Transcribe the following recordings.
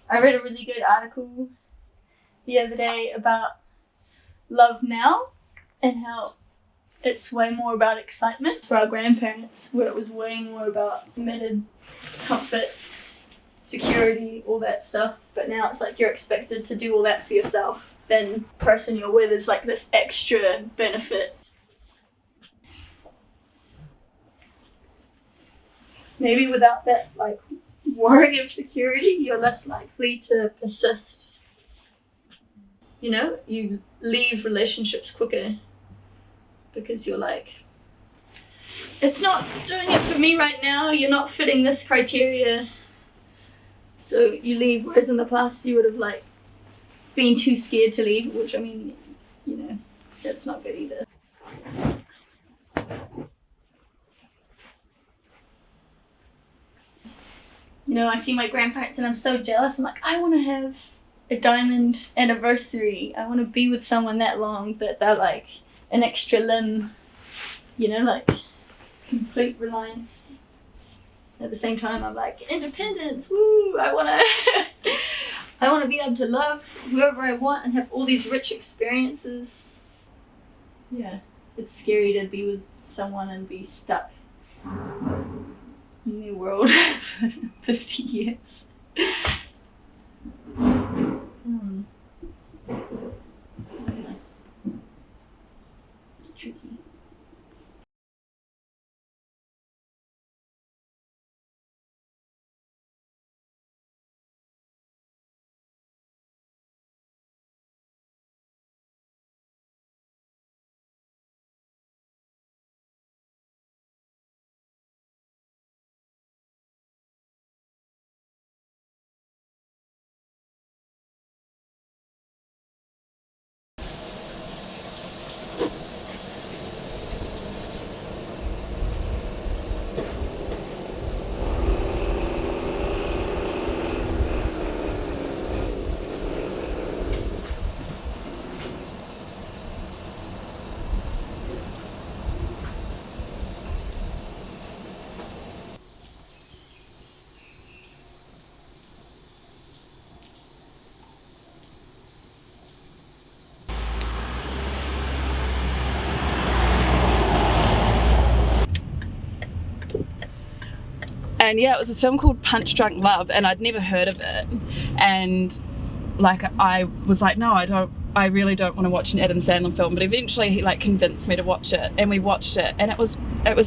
I read a really good article the other day about love now and how it's way more about excitement for our grandparents, where it was way more about committed comfort, security, all that stuff. But now it's like you're expected to do all that for yourself. Then the person you're with is like this extra benefit. Maybe without that like worry of security, you're less likely to persist. You know, you leave relationships quicker because you're like, it's not doing it for me right now, you're not fitting this criteria. So you leave, whereas in the past you would have like been too scared to leave, which I mean, you know, that's not good either. You know, I see my grandparents and I'm so jealous. I'm like, I want to have a diamond anniversary. I want to be with someone that long that they're like an extra limb, you know, like complete reliance. At the same time, I'm like, independence, woo! I want to be able to love whoever I want and have all these rich experiences. Yeah, it's scary to be with someone and be stuck in their world for 50 years. Tricky. And yeah, it was this film called Punch Drunk Love, and I'd never heard of it. And like I was like, no, I really don't want to watch an Adam Sandler film. But eventually he like convinced me to watch it, and we watched it, and it was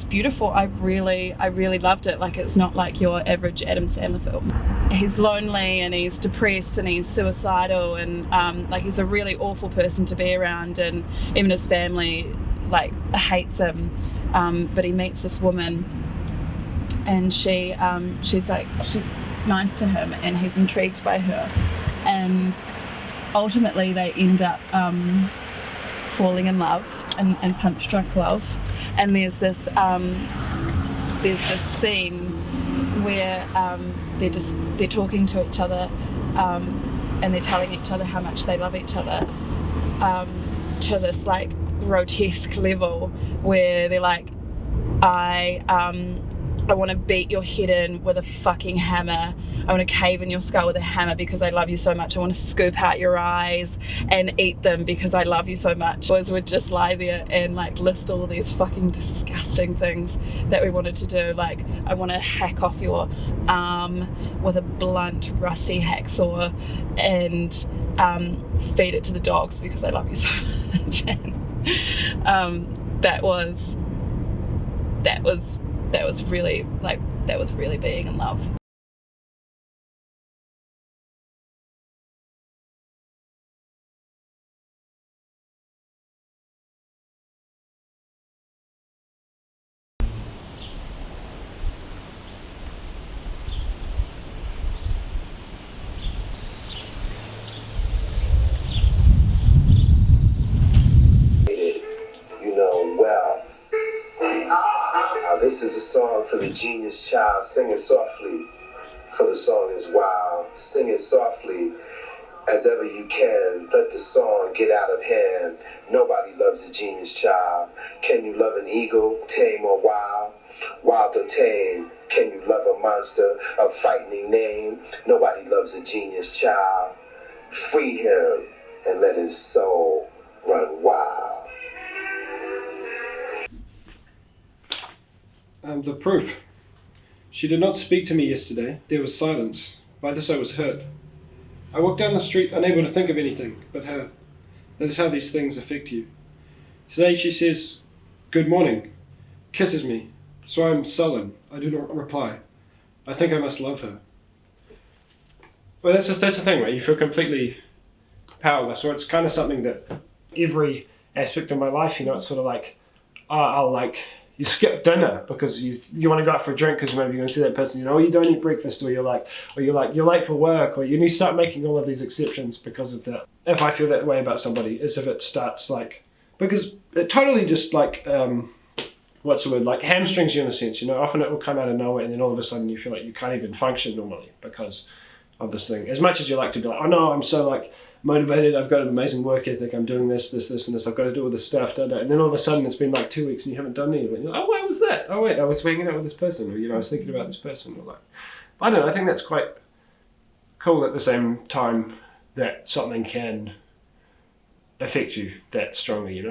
beautiful. I really loved it. Like, it's not like your average Adam Sandler film. He's lonely and he's depressed and he's suicidal, and like he's a really awful person to be around, and even his family like hates him. But he meets this woman, and she's nice to him, and he's intrigued by her, and ultimately they end up falling in love and punch drunk love. And there's this scene where they're talking to each other, and they're telling each other how much they love each other, to this like grotesque level where they're like, I want to beat your head in with a fucking hammer. I want to cave in your skull with a hammer because I love you so much. I want to scoop out your eyes and eat them because I love you so much. Boys would just lie there and like list all of these fucking disgusting things that we wanted to do. Like, I want to hack off your arm with a blunt, rusty hacksaw and feed it to the dogs because I love you so much. And that was really being in love. You know, well. This is a song for the genius child. Sing it softly, for the song is wild. Sing it softly as ever you can. Let the song get out of hand. Nobody loves a genius child. Can you love an eagle, tame or wild? Wild or tame, can you love a monster of frightening name? Nobody loves a genius child. Free him and let his soul run wild. The proof. She did not speak to me yesterday. There was silence. By this I was hurt. I walked down the street unable to think of anything but her. That is how these things affect you. Today she says, "Good morning," kisses me, so I am sullen. I do not reply. I think I must love her. Well, that's the thing, right? You feel completely powerless, or it's kind of something that every aspect of my life, it's sort of like, you skip dinner because you want to go out for a drink because maybe you're going to see that person, or you don't eat breakfast, or you're late for work, or you start making all of these exceptions because of that. If I feel that way about somebody, is if it starts because it totally just hamstrings you in a sense, often it will come out of nowhere and then all of a sudden you feel like you can't even function normally because of this thing. As much as you like to be like, oh no, I'm so motivated, I've got an amazing work ethic, I'm doing this and this, I've got to do all this stuff, and then all of a sudden it's been 2 weeks and you haven't done any of it. You're like, oh, where was that? Oh wait, I was hanging out with this person, or I was thinking about this person, or I don't know, I think that's quite cool at the same time that something can affect you that strongly,